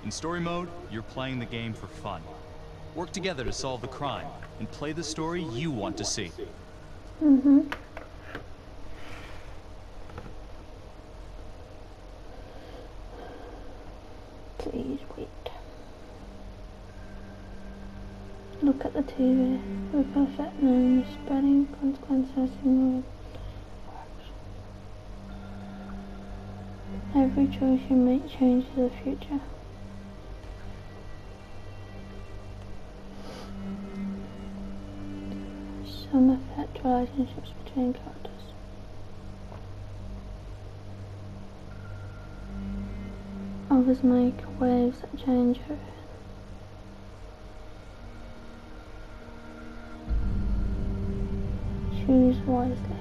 In story mode, you're playing the game for fun. Work together to solve the crime, and play the story you want to see. Please wait. Look at the TV. With perfect knowing, spreading consequences in every choice you make changes the future. Some affect relationships between characters. Others make waves that change everything. Choose wisely.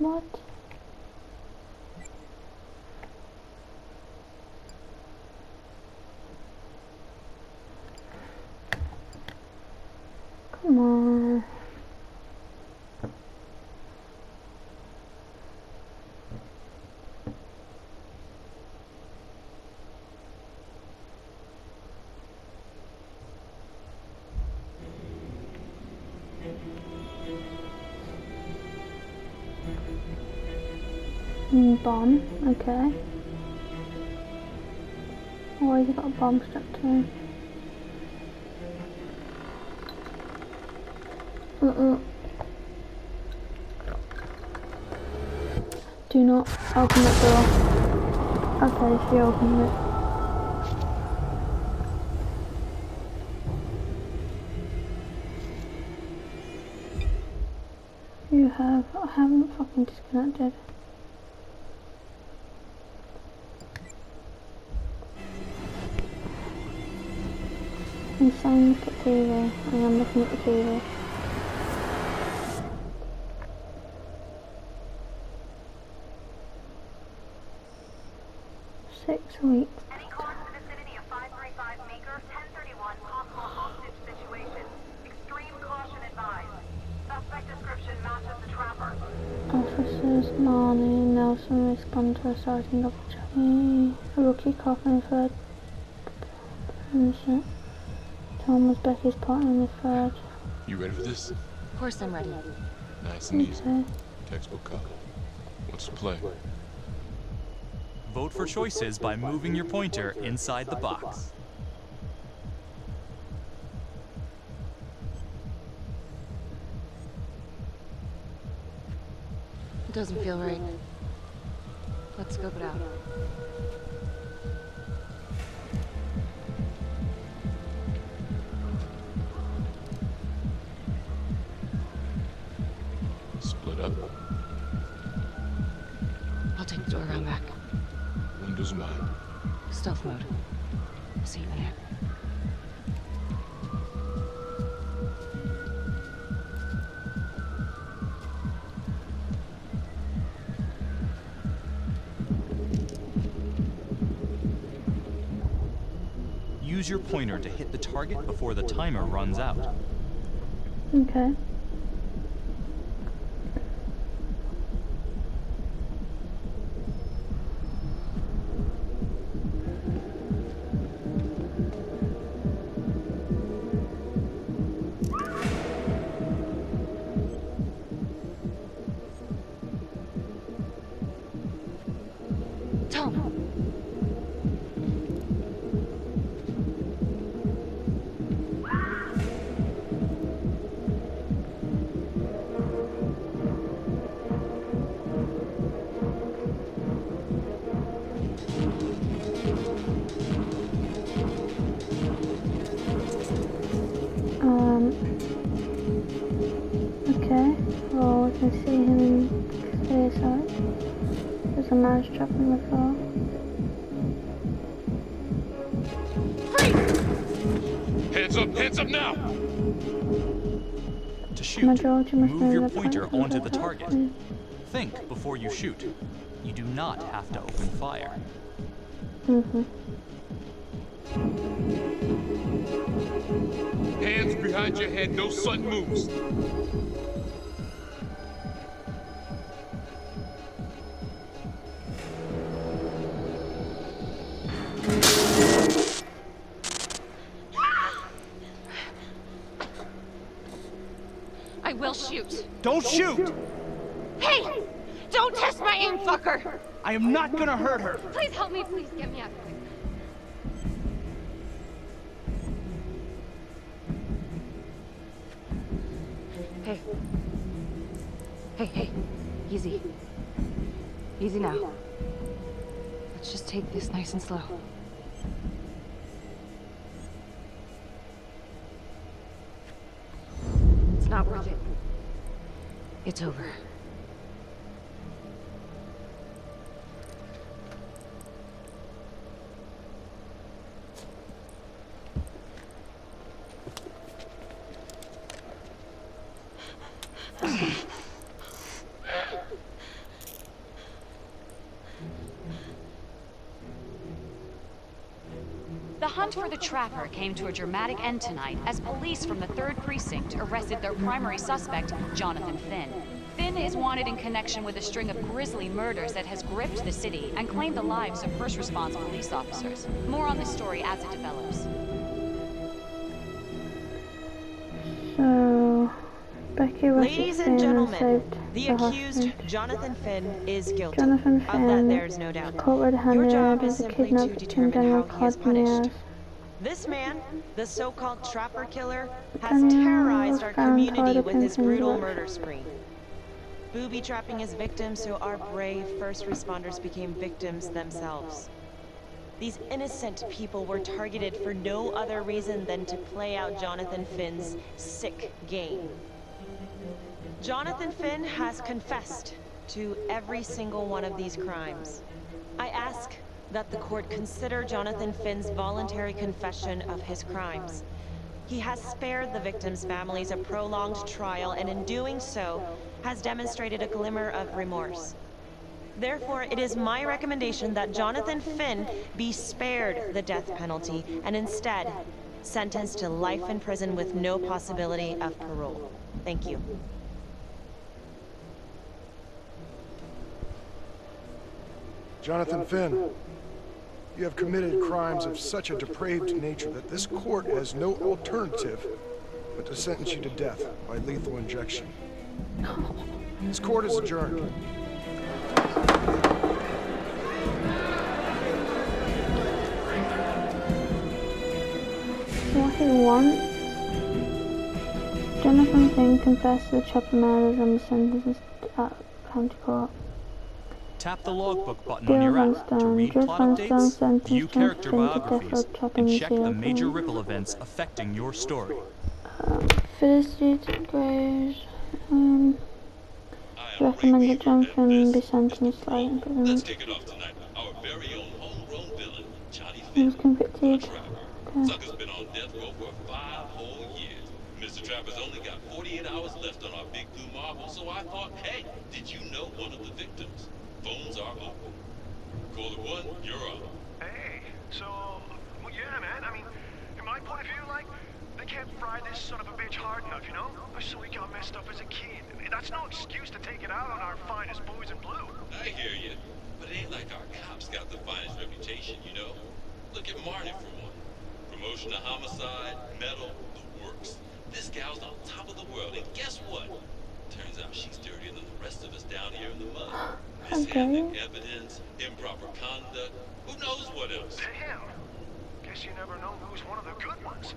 What? Come on. Bomb, okay. Why has he got a bomb strapped to him? Do not open that door. Okay, she opened it. I haven't fucking disconnected. I'm saying look at TV. I am looking at the TV. Six weeks. Any call to the vicinity of 535 Meeker, 1031, possible hostage situation. Extreme caution advised. Suspect description matches the trapper. Officers Marnie and Nelson respond to a sighting of a rookie cop in third person. Tom was Becky's partner in the third. You ready for this? Of course I'm ready. Nice and easy. Okay. Textbook cop. What's the play? Vote for choices by moving your pointer inside the box. It doesn't feel right. Let's scope it out. Split up. I'll take the door around back. Windows mine. Stealth mode. See you in there. Use your pointer to hit the target before the timer runs out. Okay. can see him in clear sight. There's a mouse trap on the floor. Hands up now! To shoot, Majority must move your know the pointer point onto of the attack. target. Think before you shoot. You do not have to open fire. Hands behind your head, no sudden moves. I will shoot. Don't shoot! Hey! Don't test my aim, fucker! I am not gonna hurt her! Please help me, please get me out of here. Hey. Hey. Easy. Easy now. Let's just take this nice and slow. It's not worth it. It's over. The hunt for the Trapper came to a dramatic end tonight as police from the 3rd Precinct arrested their primary suspect, Jonathan Finn. Finn is wanted in connection with a string of grisly murders that has gripped the city and claimed the lives of first response police officers. More on this story as it develops. So, Becky Ladies and Finn and gentlemen, saved the the accused, hostage. Jonathan Finn, is guilty. Jonathan Of that, Finn there's no doubt. caught red-handed Your job as is a simply kidnap to Tim determine Daniel how he is caught in the punished. ass. This man, the so-called Trapper Killer, has Daniel terrorized was our found tied community up with in his Finn's brutal work. murder spree. Booby-trapping his victims so our brave first responders became victims themselves. These innocent people were targeted for no other reason than to play out Jonathan Finn's sick game. Jonathan Finn has confessed to every single one of these crimes. I ask that the court consider Jonathan Finn's voluntary confession of his crimes. He has spared the victims' families a prolonged trial, and in doing so, has demonstrated a glimmer of remorse. Therefore, it is my recommendation that Jonathan Finn be spared the death penalty and instead sentenced to life in prison with no possibility of parole. Thank you. Jonathan Finn, you have committed crimes of such a depraved nature that this court has no alternative but to sentence you to death by lethal injection. This court is adjourned. What he wants? Jonathan Finn confessed to the Chopper murders and was sentenced at county court. Tap the logbook button on your app to read plot updates, view character biographies, and check the major ripple events affecting your story. Felicity Graves recommend that Jonathan be sentenced to life imprisonment. Let's kick it off tonight. Our very own homegrown villain, Johnny He Finn. was convicted. Sucker's been on death row for 5 whole years. Mr. Trapper's only got 48 hours left on our big blue marble, so I thought, hey, did you know one of the victims? Phones are open. Caller 1, you're on. Hey, so, well, yeah, man, I mean, in my point of view, like, they can't fry this son of a bitch hard enough, you know? So he got messed up as a kid. That's no excuse to take it out on our finest boys in blue. I hear you, but it ain't like our cops got the finest reputation, you know? Look at Marty for one. Promotion to homicide, medal, the works. This gal's on top of the world, and guess what? Turns out she's dirtier than the rest of us down here in the mud. Mishandling evidence, improper conduct, who knows what else? Damn. Guess you never know who's one of the good ones.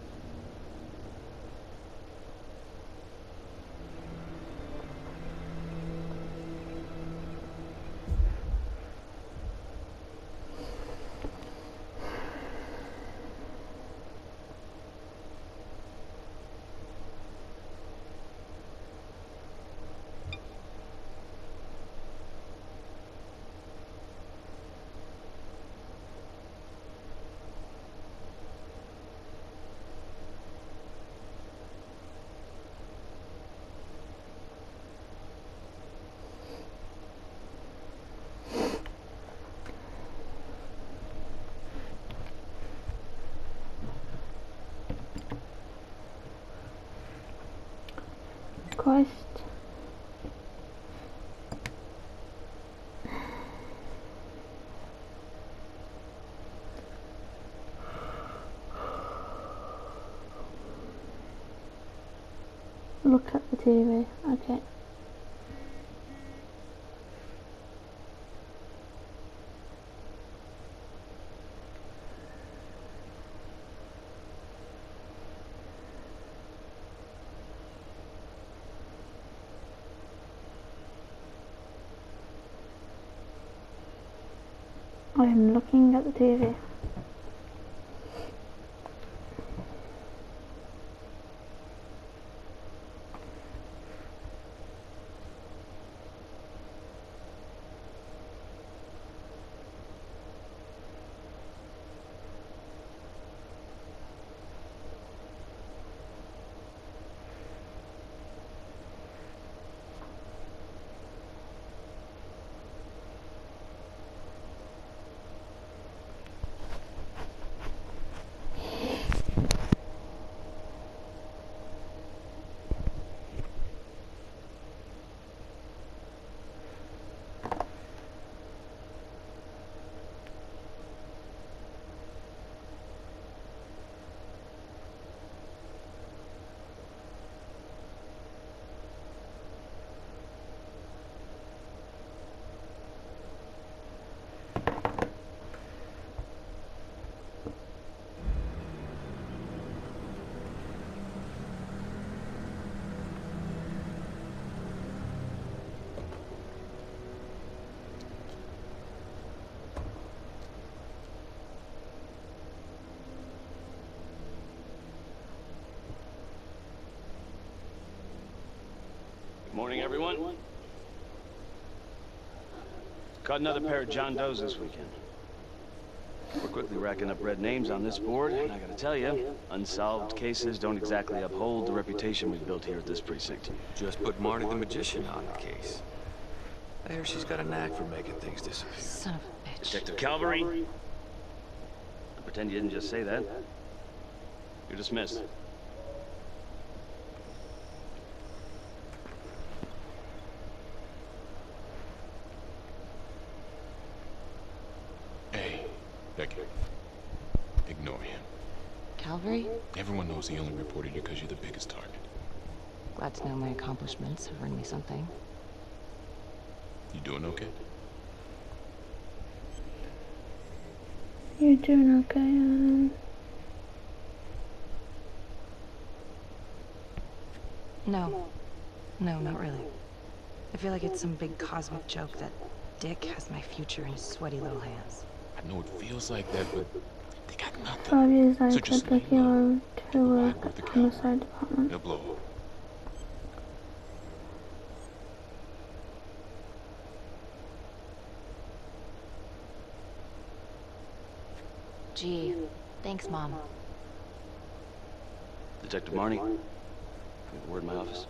quest. Look at the TV. Okay. I am looking at the TV. Morning, everyone. Caught another pair of John Does this weekend. We're quickly racking up red names on this board, and I gotta tell you, unsolved cases don't exactly uphold the reputation we've built here at this precinct. Just put Marty the Magician on the case. I hear she's got a knack for making things disappear. Son of a bitch. Detective Calvary? I pretend you didn't just say that. You're dismissed. Becky, ignore him. Calvary? Everyone knows he only reported you because you're the biggest target. Glad to know my accomplishments have earned me something. You doing okay? You're doing okay, No. No, not really. I feel like it's some big cosmic joke that Dick has my future in his sweaty little hands. I know it feels like that, but they got nothing. 5 years So later, just Becky went to work at the homicide department. They'll blow up. Gee, thanks, Mom. Detective Marnie, you have a word in my office?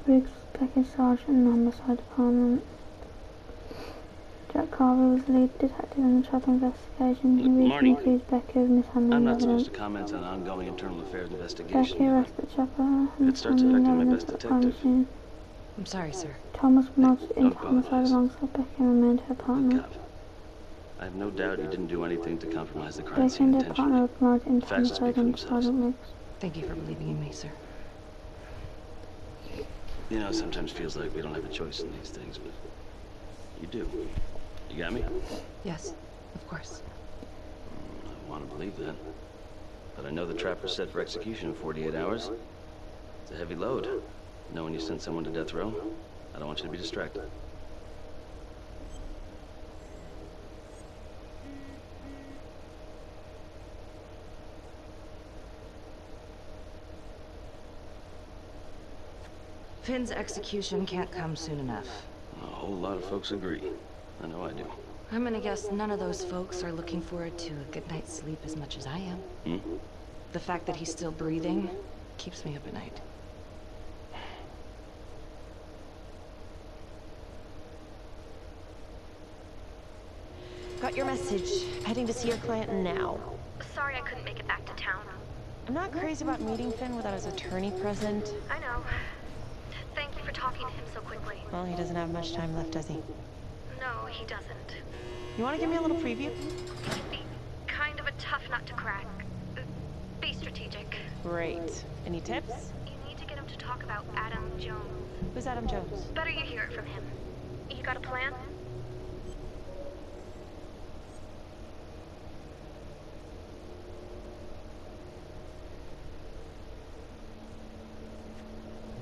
Briggs, Becky's sergeant in the homicide department. Jack Carver was the lead detective in the Trap investigation. He recently accused Becky of mishandling I'm not evidence. supposed to comment on ongoing internal affairs investigation. Becky arrested Chopper and It starts mishandling affecting my evidence best at the crime detective. scene. I'm sorry, sir. Thomas promoted into don't homicide apologize. alongside Becky and remained her partner. Cop. I have no doubt you didn't do anything to compromise the crime Becky scene and her partner were intentionally. promoted into Facts speak homicide for under themselves. Sergeant Mix. Thank you for believing in me, sir. You know, it sometimes feels like we don't have a choice in these things, but you do. You got me? Yes, of course. I want to believe that. But I know the trapper's set for execution in 48 hours. It's a heavy load. Knowing you sent someone to death row, I don't want you to be distracted. Finn's execution can't come soon enough. A whole lot of folks agree. I know I do. I'm gonna guess none of those folks are looking forward to a good night's sleep as much as I am. Hmm? The fact that he's still breathing keeps me up at night. Got your message. Heading to see your client now. Sorry I couldn't make it back to town. I'm not crazy about meeting Finn without his attorney present. I know. Thank you for talking to him so quickly. Well, he doesn't have much time left, does he? No, he doesn't. You want to give me a little preview? He can be kind of a tough nut to crack. Be strategic. Great. Any tips? You need to get him to talk about Adam Jones. Who's Adam Jones? Better you hear it from him. You got a plan?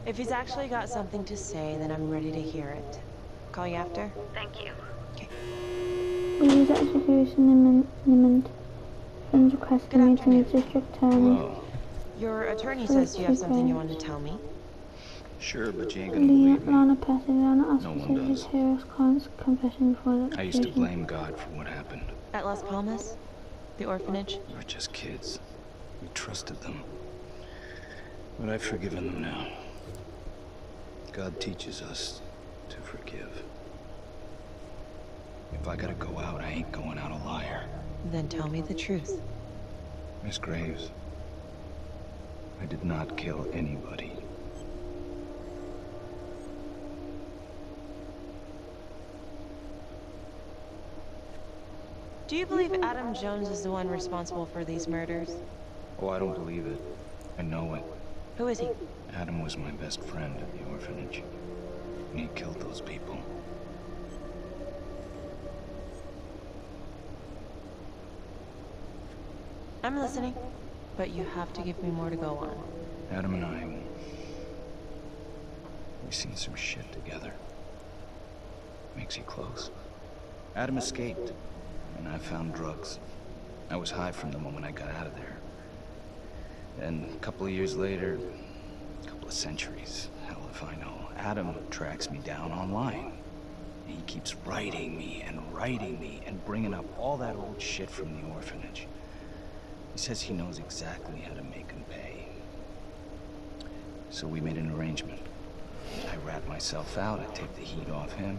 If he's actually got something to say, then I'm ready to hear it. Call you after? Thank you. Okay. Please execution imminent. Friends requesting meeting with district attorney. Hello. Your attorney says you have something you want to tell me. Sure, but you ain't gonna believe me. Lana Petty, Lana asked No to one see his does. hero's client's confession before the I used to execution. blame God for what happened. At Las Palmas? The orphanage? We were just kids. We trusted them. But I've forgiven them now. God teaches us to forgive. If I gotta go out, I ain't going out a liar. Then tell me the truth. Miss Graves, I did not kill anybody. Do you believe Adam Jones is the one responsible for these murders? Oh, I don't believe it. I know it. Who is he? Adam was my best friend at the orphanage. And he killed those people. I'm listening, but you have to give me more to go on. Adam and I, we've seen some shit together. Makes you close. Adam escaped, and I found drugs. I was high from the moment I got out of there. Then, a couple of years later, a couple of centuries, hell if I know, Adam tracks me down online. He keeps writing me and bringing up all that old shit from the orphanage. He says he knows exactly how to make him pay. So we made an arrangement. I rat myself out, I take the heat off him,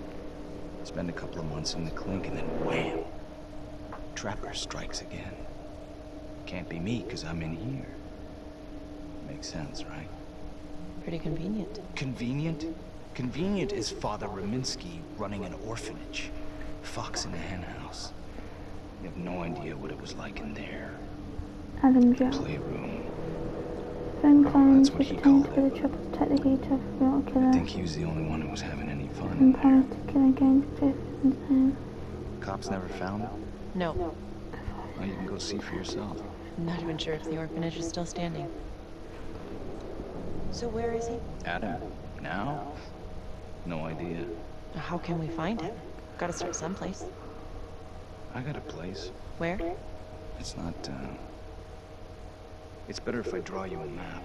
spend a couple of months in the clink, and then wham! Trapper strikes again. Can't be me, because I'm in here. Makes sense, right? Pretty convenient. Convenient? Convenient is Father Raminsky running an orphanage. Fox in the hen house. You have no idea what it was like in there. Adam Jones. Playroom. Finn claims That's what he 15 called for the it. triple to take the heat off the real I killer. think he was the only one who was having any fun in And there. promised to kill against Finn's name. Cops never found him? No. Well, you can go see for yourself. I'm not even sure if the orphanage is still standing. So where is he? Adam? Now? No idea. How can we find him? Gotta start someplace. I got a place. Where? It's not, it's better if I draw you a map.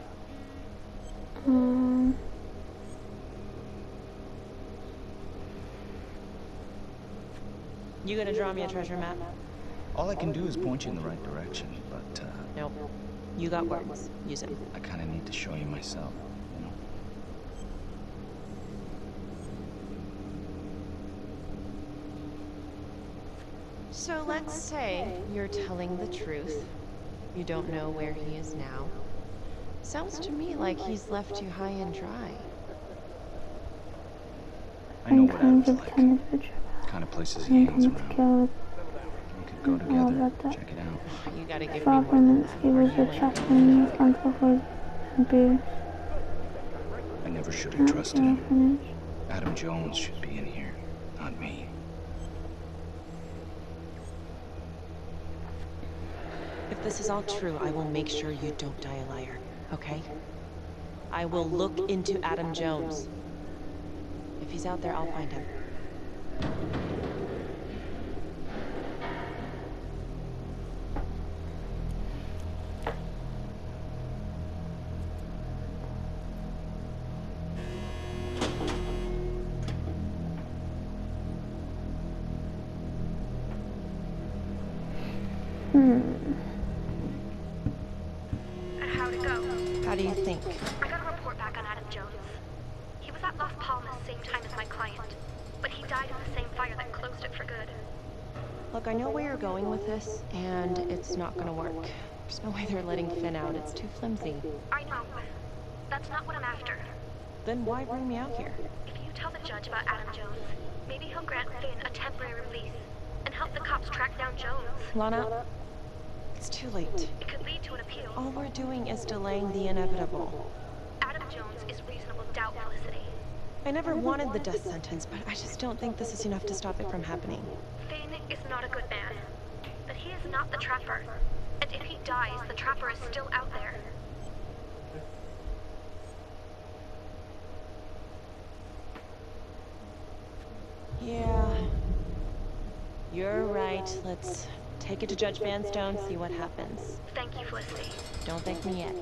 You gonna draw me a treasure map? All I can do is point you in the right direction, but, Nope. You got words. Use them. I kinda need to show you myself, you know? So let's say you're telling the truth. You don't know where he is now. Sounds to me like he's left you high and dry. I know Finn what claims Adam's of like. tended for Trevor. Kind of places he And hangs comes to around. kill with We could go together, check it out. You gotta give me Father more than that, Raminsky or was you a ain't chaplain responsible for abuse I never should at have the trusted him. orphanage. Adam Jones should be in here, not me. If this is all true, I will make sure you don't die a liar, okay? I will look into Adam Jones. If he's out there, I'll find him. How'd it go? How do you think? I got a report back on Adam Jones. He was at Las Palmas same time as my client, but he died in the same fire that closed it for good. Look, I know where you're going with this, and it's not gonna work. There's no way they're letting Finn out. It's too flimsy. I know. That's not what I'm after. Then why bring me out here? If you tell the judge about Adam Jones, maybe he'll grant Finn a temporary release and help the cops track down Jones. Lana, it's too late. It could lead to an appeal. All we're doing is delaying the inevitable. Adam Jones is reasonable doubt, Felicity. I never wanted the death sentence, but I just don't think this is enough to stop it from happening. Finn is not a good man, but he is not the Trapper. And if he dies, the Trapper is still out there. Yeah. You're right. Let's take it to Judge Vanstone, see what happens. Thank you, Felicity. Don't thank me yet.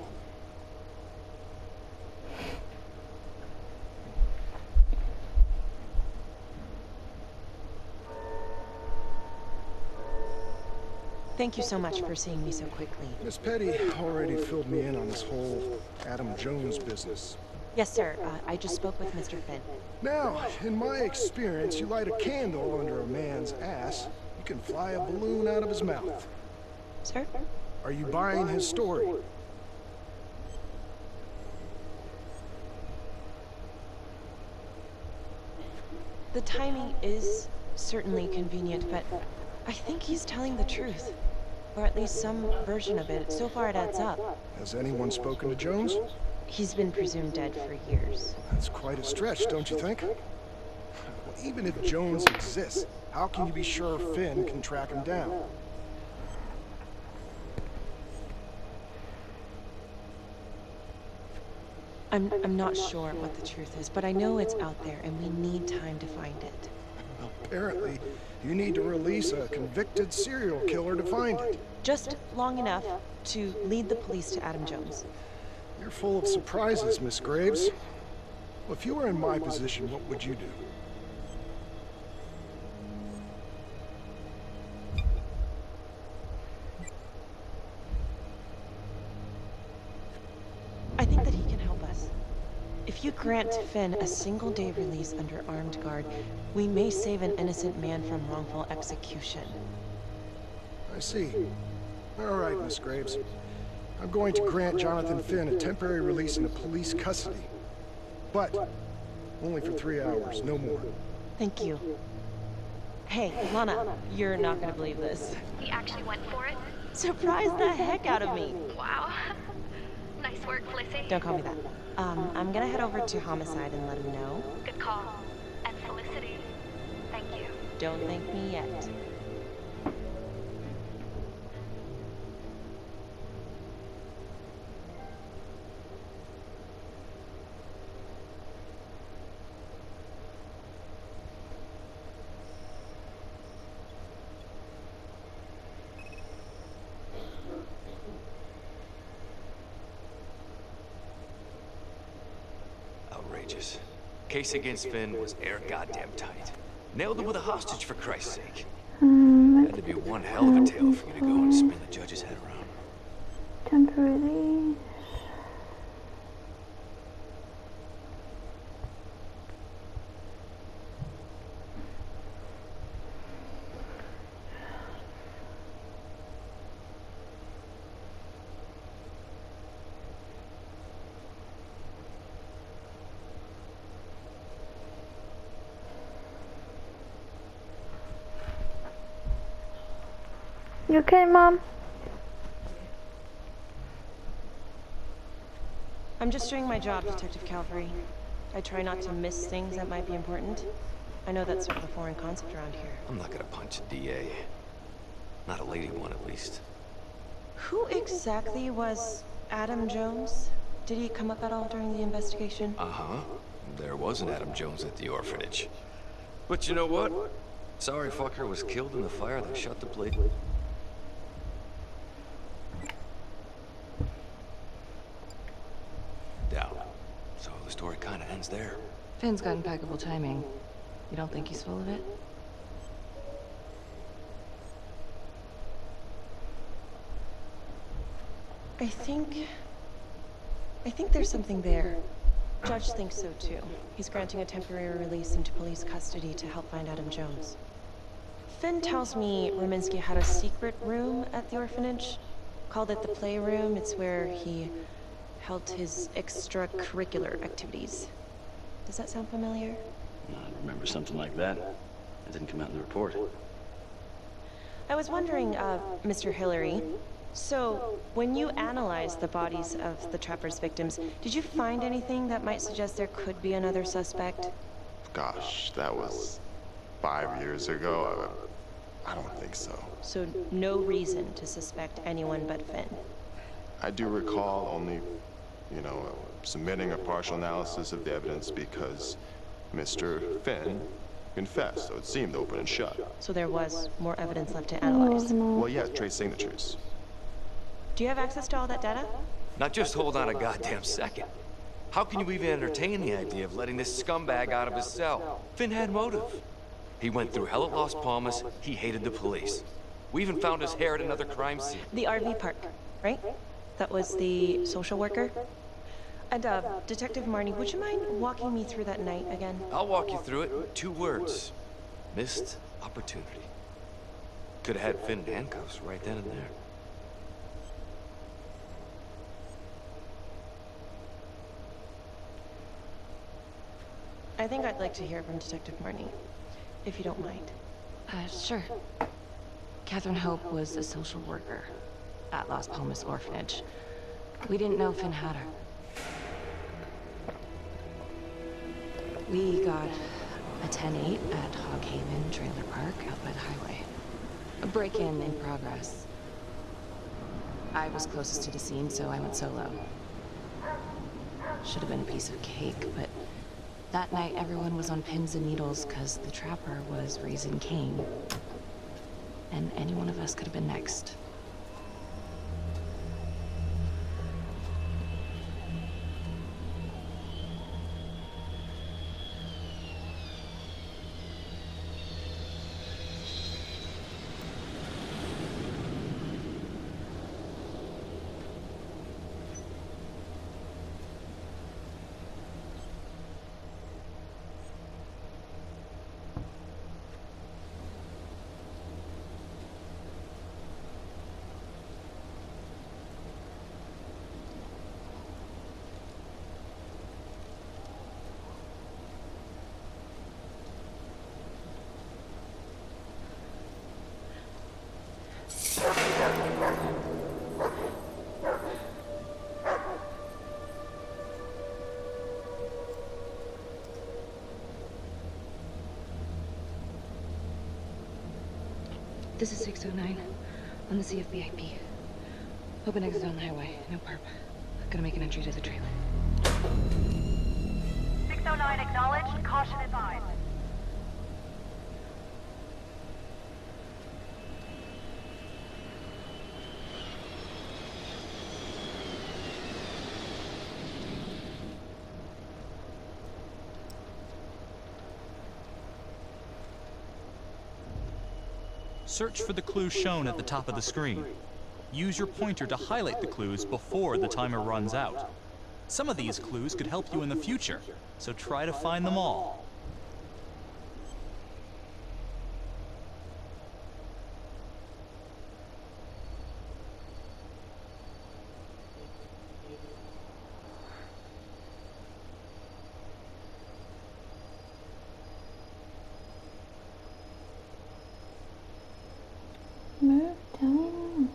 Thank you so much for seeing me so quickly. Miss Petty already filled me in on this whole Adam Jones business. Yes, sir. I just spoke with Mr. Finn. Now, in my experience, you light a candle under a man's ass, you can fly a balloon out of his mouth. Sir? Are you buying his story? The timing is certainly convenient, but I think he's telling the truth. Or at least some version of it. So far it adds up. Has anyone spoken to Jones? He's been presumed dead for years. That's quite a stretch, don't you think? Well, even if Jones exists, how can you be sure Finn can track him down? I'm not sure what the truth is, but I know it's out there and we need time to find it. Apparently, you need to release a convicted serial killer to find it. Just long enough to lead the police to Adam Jones. You're full of surprises, Miss Graves. Well, if you were in my position, what would you do? I think that he can help us. If you grant Finn a single-day release under armed guard, we may save an innocent man from wrongful execution. I see. All right, Miss Graves. I'm going to grant Jonathan Finn a temporary release into police custody. But only for 3 hours, no more. Thank you. Hey, Lana, you're not gonna believe this. He actually went for it? Surprised the heck out of me. Wow. Nice work, Felicity. Don't call me that. I'm gonna head over to Homicide and let him know. Good call. And Felicity, thank you. Don't thank me yet. Outrageous. Case against Finn was air goddamn tight. Nailed him with a hostage, for Christ's sake. Had to be one hell of a tale for you to go and spin the judge's head around. Temporarily. You okay, Mom? I'm just doing my job, Detective Calvary. I try not to miss things that might be important. I know that's sort of a foreign concept around here. I'm not gonna punch a DA. Not a lady one, at least. Who exactly was Adam Jones? Did he come up at all during the investigation? Uh-huh. There was an Adam Jones at the orphanage. But you know what? Sorry fucker was killed in the fire that shut the place. Down. So the story kind of ends there. Finn's got impeccable timing. You don't think he's full of it? I think there's something there. Judge thinks so too. He's granting a temporary release into police custody to help find Adam Jones. Finn tells me Rominsky had a secret room at the orphanage called it the playroom. It's where he held his extracurricular activities. Does that sound familiar? I remember something like that. It didn't come out in the report. I was wondering, Mr. Hillary, so when you analyzed the bodies of the Trapper's victims, did you find anything that might suggest there could be another suspect? Gosh, that was 5 years ago. I don't think so. So no reason to suspect anyone but Finn? I do recall only, submitting a partial analysis of the evidence because Mr. Finn confessed, so it seemed open and shut. So there was more evidence left to analyze? Well, yeah, trace signatures. Do you have access to all that data? Now just hold on a goddamn second. How can you even entertain the idea of letting this scumbag out of his cell? Finn had motive. He went through hell at Las Palmas, he hated the police. We even found his hair at another crime scene. The RV park, right? That was the social worker? And, Detective Marnie, would you mind walking me through that night again? I'll walk you through it. 2 words. Missed opportunity. Could have had Finn in handcuffs right then and there. I think I'd like to hear from Detective Marnie, if you don't mind. Sure. Catherine Hope was a social worker at Las Palmas Orphanage. We didn't know Finn had her. We got a 10-8 at Hog Haven Trailer Park out by the highway. A break-in in progress. I was closest to the scene, so I went solo. Should have been a piece of cake, but that night everyone was on pins and needles because the Trapper was raising Cain. And any one of us could have been next. This is 609 on the CFBIP. Open exit on the highway, no perp. Gonna make an entry to the trailer. 609 acknowledged, caution advised. Search for the clues shown at the top of the screen. Use your pointer to highlight the clues before the timer runs out. Some of these clues could help you in the future, so try to find them all. Move down.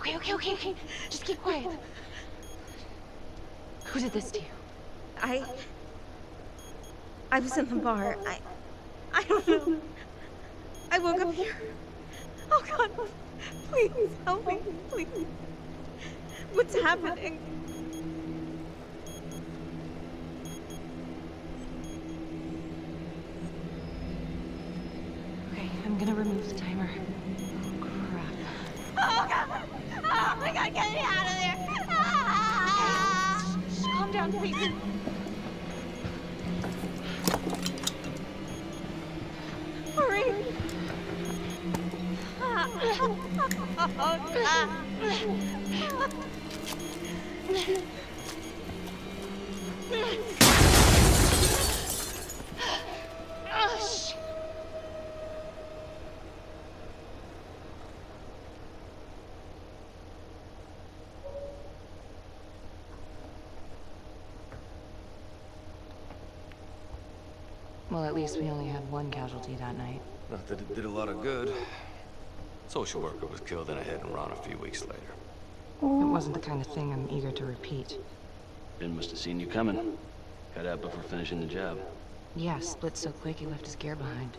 Okay. Just keep quiet. Who did this to you? I was in the bar. I don't know. I woke up here. Oh God, please help me, please. What's happening? Okay, I'm gonna remove the timer. Oh God! Oh my God, get me out of there! Ah! Calm down, please. Hurry! Oh God! Well, at least we only had one casualty that night. Not that it did a lot of good. Social worker was killed in a hit-and-run a few weeks later. It wasn't the kind of thing I'm eager to repeat. Ben must have seen you coming. Got out before finishing the job. Yeah, split so quick he left his gear behind.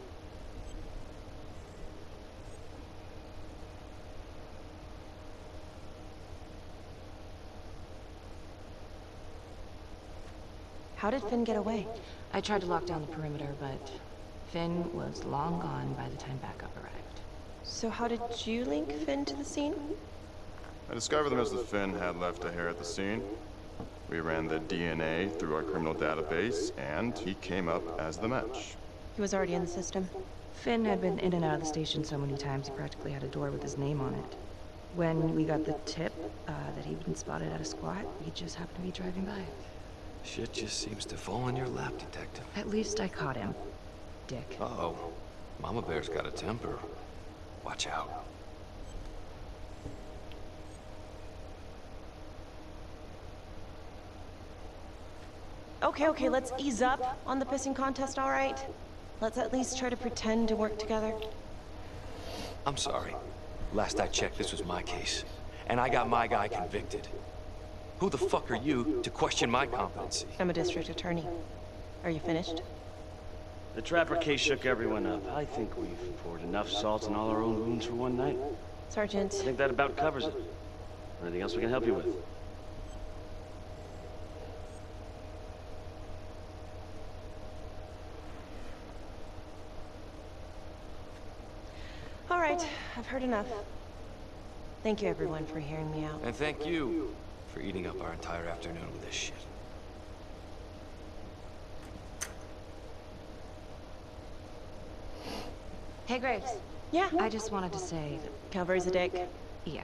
How did Finn get away? I tried to lock down the perimeter, but Finn was long gone by the time backup arrived. So how did you link Finn to the scene? I discovered them as the Finn had left a hair at the scene. We ran the DNA through our criminal database, and he came up as the match. He was already in the system. Finn had been in and out of the station so many times he practically had a door with his name on it. When we got the tip that he'd been spotted at a squat, he just happened to be driving by. Shit just seems to fall in your lap, Detective. At least I caught him, Dick. Uh-oh. Mama Bear's got a temper. Watch out. Okay, let's ease up on the pissing contest, all right? Let's at least try to pretend to work together. I'm sorry. Last I checked, this was my case. And I got my guy convicted. Who the fuck are you to question my competency? I'm a district attorney. Are you finished? The Trapper case shook everyone up. I think we've poured enough salt in all our own wounds for one night. Sergeant. I think that about covers it. Anything else we can help you with? All right, I've heard enough. Thank you, everyone, for hearing me out. And thank you for eating up our entire afternoon with this shit. Hey, Graves. Yeah? I just wanted to say that... Calvary's a dick. Yeah.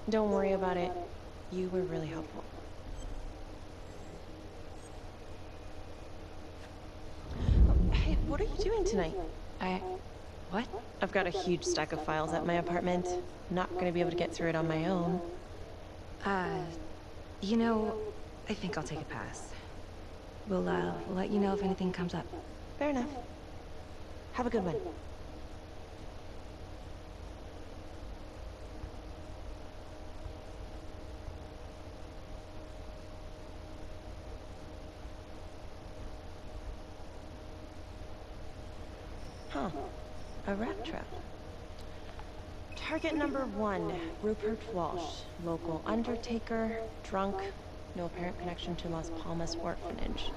Don't worry about it. You were really helpful. Oh, hey, what are you doing tonight? What? I've got a huge stack of files at my apartment. Not gonna be able to get through it on my own. You know, I think I'll take a pass. We'll let you know if anything comes up. Fair enough. Have a good one. Huh. A rat trap. Target number 1, Rupert Walsh. Local undertaker, drunk, no apparent connection to Las Palmas orphanage.